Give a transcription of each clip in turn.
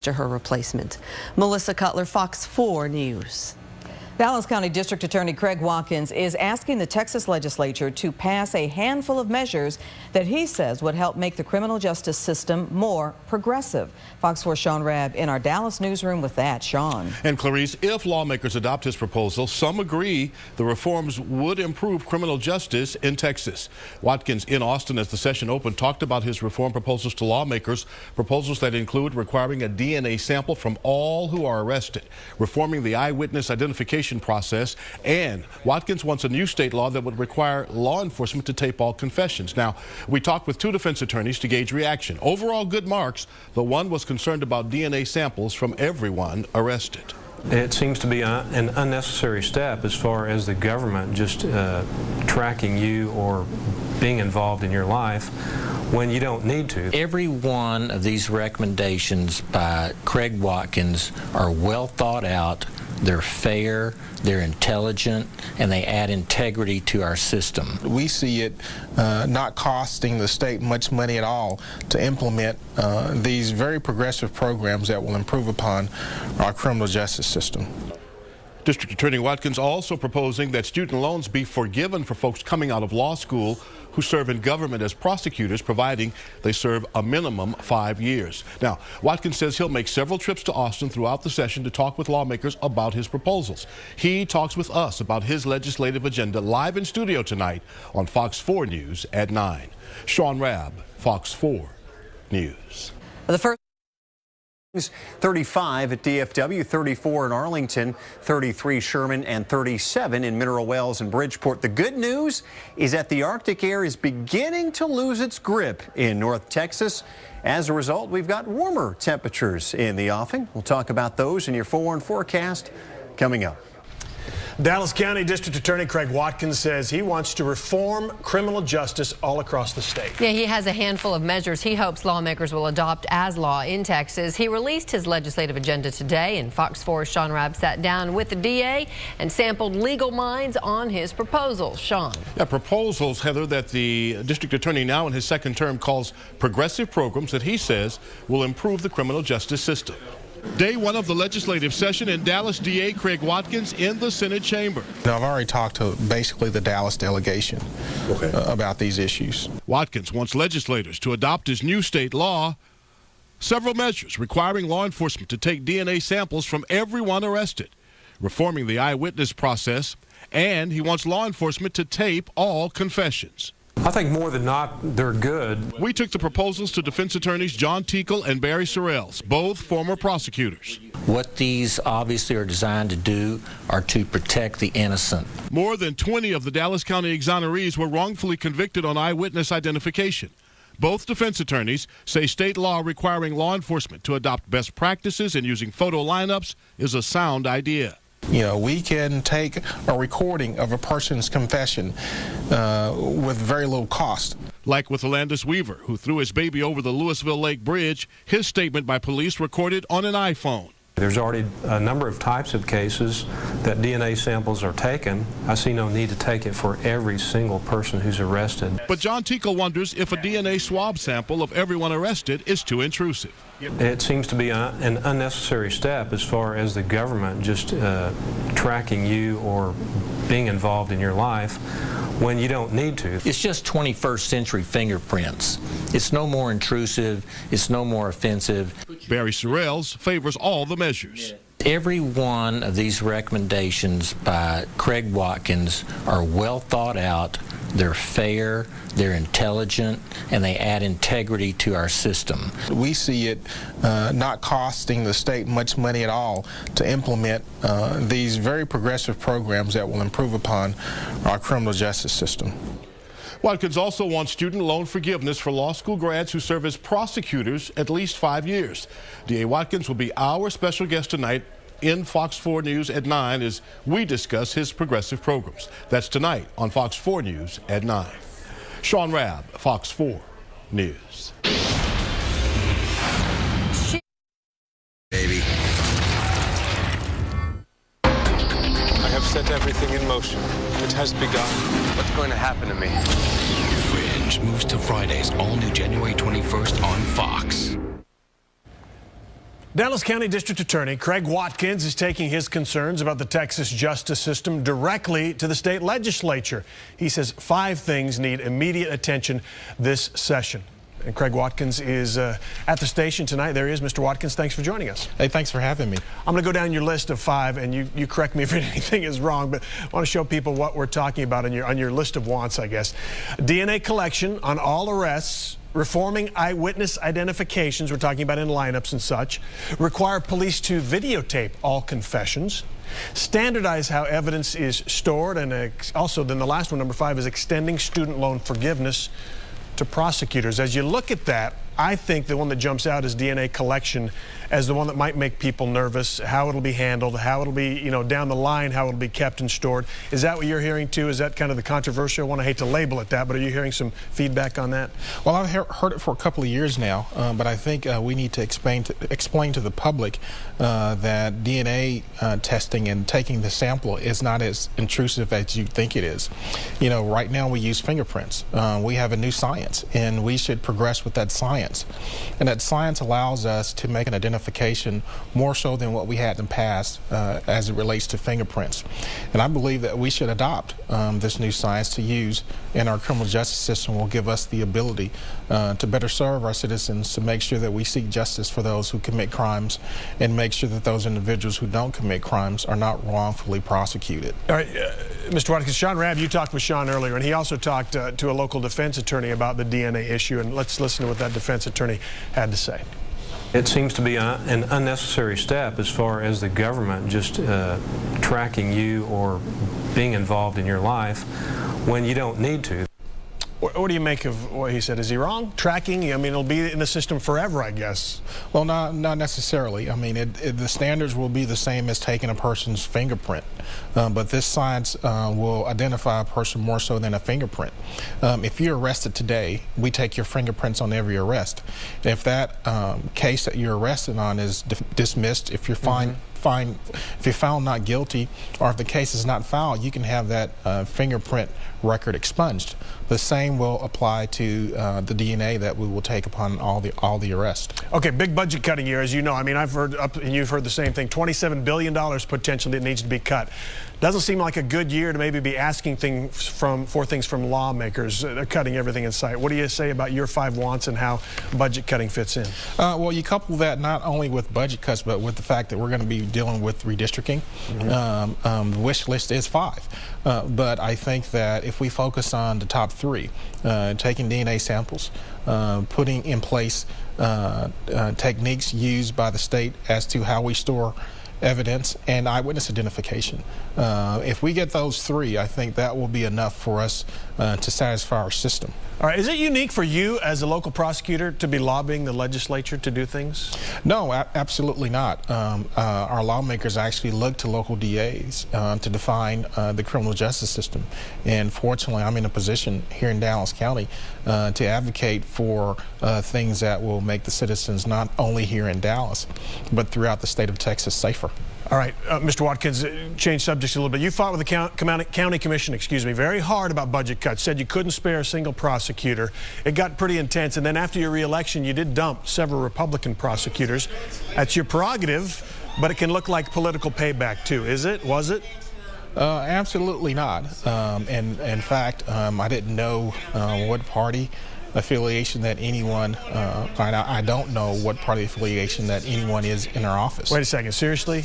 to her replacement. Melissa Cutler, Fox 4 News. Dallas County District Attorney Craig Watkins is asking the Texas legislature to pass a handful of measures that he says would help make the criminal justice system more progressive. Fox 4 Sean Rabb in our Dallas newsroom with that. Sean. And Clarice, if lawmakers adopt his proposal, some agree the reforms would improve criminal justice in Texas. Watkins in Austin as the session opened talked about his reform proposals to lawmakers, proposals that include requiring a DNA sample from all who are arrested, reforming the eyewitness identification process, and Watkins wants a new state law that would require law enforcement to tape all confessions. Now, we talked with two defense attorneys to gauge reaction. Overall good marks, though one was concerned about DNA samples from everyone arrested. It seems to be an unnecessary step as far as the government just tracking you or being involved in your life when you don't need to. Every one of these recommendations by Craig Watkins are well thought out. They're fair, they're intelligent, and they add integrity to our system. We see it not costing the state much money at all to implement these very progressive programs that will improve upon our criminal justice system. District Attorney Watkins also proposing that student loans be forgiven for folks coming out of law school who serve in government as prosecutors, providing they serve a minimum 5 years. Now, Watkins says he'll make several trips to Austin throughout the session to talk with lawmakers about his proposals. He talks with us about his legislative agenda live in studio tonight on Fox 4 News at 9. Sean Rabb, Fox 4 News. The first 35 at DFW, 34 in Arlington, 33 Sherman, and 37 in Mineral Wells and Bridgeport. The good news is that the Arctic air is beginning to lose its grip in North Texas. As a result, we've got warmer temperatures in the offing. We'll talk about those in your forewarned forecast coming up. Dallas County District Attorney Craig Watkins says he wants to reform criminal justice all across the state. Yeah, he has a handful of measures he hopes lawmakers will adopt as law in Texas. He released his legislative agenda today, and Fox 4's Sean Rabb sat down with the DA and sampled legal minds on his proposals. Sean. Yeah, proposals, Heather, that the district attorney now in his second term calls progressive programs that he says will improve the criminal justice system. Day one of the legislative session in Dallas, DA Craig Watkins in the Senate chamber. Now, I've already talked to basically the Dallas delegation about these issues. Watkins wants legislators to adopt his new state law, several measures requiring law enforcement to take DNA samples from everyone arrested, reforming the eyewitness process, and he wants law enforcement to tape all confessions. I think more than not, they're good. We took the proposals to defense attorneys John Teakell and Barry Sorrells, both former prosecutors. What these obviously are designed to do are to protect the innocent. More than 20 of the Dallas County exonerees were wrongfully convicted on eyewitness identification. Both defense attorneys say state law requiring law enforcement to adopt best practices in using photo lineups is a sound idea. You know, we can take a recording of a person's confession with very little cost. Like with Alandis Weaver, who threw his baby over the Louisville Lake Bridge, his statement by police recorded on an iPhone. There's already a number of types of cases that DNA samples are taken. I see no need to take it for every single person who's arrested. But John Teakell wonders if a DNA swab sample of everyone arrested is too intrusive. It seems to be an unnecessary step as far as the government just tracking you or being involved in your life when you don't need to. It's just 21st century fingerprints. It's no more intrusive, it's no more offensive. Barry Sorrells favors all the measures. Every one of these recommendations by Craig Watkins are well thought out, they're fair, they're intelligent, and they add integrity to our system. We see it not costing the state much money at all to implement these very progressive programs that will improve upon our criminal justice system. Watkins also wants student loan forgiveness for law school grads who serve as prosecutors at least 5 years. DA Watkins will be our special guest tonight in Fox 4 News at 9 as we discuss his progressive programs. That's tonight on Fox 4 News at 9. Sean Rabb, Fox 4 News. Baby. I have set everything in motion. It has begun. What's going to happen to me? Fringe moves to Fridays, all new January 21st on Fox. Dallas County District Attorney Craig Watkins is taking his concerns about the Texas justice system directly to the state legislature. He says 5 things need immediate attention this session. And Craig Watkins is at the station tonight. There he is. Mr. Watkins, thanks for joining us. Hey, thanks for having me. I'm going to go down your list of 5, and you correct me if anything is wrong, but I want to show people what we're talking about on your list of wants, I guess. DNA collection on all arrests, reforming eyewitness identifications, we're talking about in lineups and such, require police to videotape all confessions, standardize how evidence is stored, and also then the last one, number 5, is extending student loan forgiveness to prosecutors. As you look at that, I think the one that jumps out is DNA collection as the one that might make people nervous, how it'll be handled, how it'll be, down the line, how it'll be kept and stored. Is that what you're hearing too? Is that kind of the controversial one? I hate to label it that, but are you hearing some feedback on that? Well, I've heard it for a couple of years now, but I think we need to explain to the public that DNA testing and taking the sample is not as intrusive as you think it is. Right now we use fingerprints. We have a new science, and we should progress with that science. And that science allows us to make an identification more so than what we had in the past as it relates to fingerprints. And I believe that we should adopt this new science to use in our criminal justice system. Will give us the ability to better serve our citizens, to make sure that we seek justice for those who commit crimes, and make sure that those individuals who don't commit crimes are not wrongfully prosecuted. All right, Mr. Watkins, Sean Rabb, you talked with Sean earlier, and he also talked to a local defense attorney about the DNA issue, and let's listen to what that defense attorney had to say. It seems to be an unnecessary step as far as the government just tracking you or being involved in your life when you don't need to. What do you make of what he said? Is he wrong? Tracking? I mean, it'll be in the system forever, I guess. Well, not necessarily. I mean, the standards will be the same as taking a person's fingerprint, but this science will identify a person more so than a fingerprint. If you're arrested today, we take your fingerprints on every arrest. If that case that you're arrested on is dismissed, if you're if you're found not guilty, or if the case is not filed, you can have that fingerprint record expunged. The same will apply to the DNA that we will take upon all the arrests. Okay, big budget cutting year, as you know. I mean, I've heard, and you've heard the same thing, $27 billion potentially that needs to be cut. Doesn't seem like a good year to maybe be asking for things from lawmakers. They're cutting everything in sight. What do you say about your 5 wants and how budget cutting fits in? Well, you couple that not only with budget cuts, but with the fact that we're going to be dealing with redistricting. The wish list is 5. But I think that if we focus on the top 3, taking DNA samples, putting in place techniques used by the state as to how we store evidence, and eyewitness identification. If we get those 3, I think that will be enough for us to satisfy our system. All right, is it unique for you as a local prosecutor to be lobbying the legislature to do things? No, absolutely not. Our lawmakers actually look to local DAs to define the criminal justice system. And fortunately, I'm in a position here in Dallas County to advocate for things that will make the citizens not only here in Dallas, but throughout the state of Texas safer. All right, Mr. Watkins, change subjects a little bit. You fought with the county commission, very hard about budget cuts, said you couldn't spare a single prosecutor. It got pretty intense, and then after your re-election, you did dump several Republican prosecutors. That's your prerogative, but it can look like political payback too. Is it? Was it? Absolutely not. And in fact, I didn't know what party affiliation that anyone, I don't know what party affiliation that anyone is in our office. Wait a second, seriously?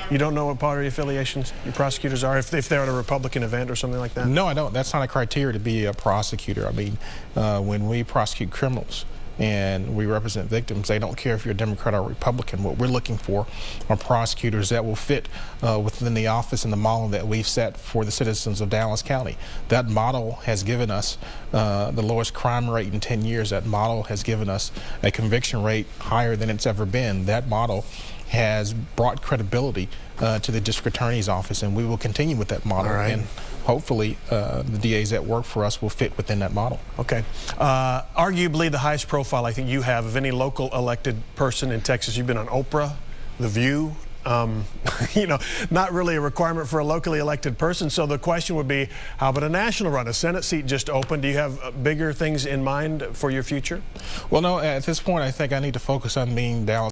You don't know what party affiliations your prosecutors are, if they're at a Republican event or something like that? No, I don't. That's not a criteria to be a prosecutor. I mean, when we prosecute criminals and we represent victims, they don't care if you're a Democrat or Republican. What we're looking for are prosecutors that will fit within the office and the model that we've set for the citizens of Dallas County. That model has given us the lowest crime rate in 10 years. That model has given us a conviction rate higher than it's ever been. That model has brought credibility to the district attorney's office, and we will continue with that model. All right. And hopefully the DAs that work for us will fit within that model. Okay. Arguably the highest profile I think you have of any local elected person in Texas. You've been on Oprah, The View. Not really a requirement for a locally elected person. So the question would be, how about a national run? A Senate seat just opened. Do you have bigger things in mind for your future? Well, no, at this point, I think I need to focus on being Dallas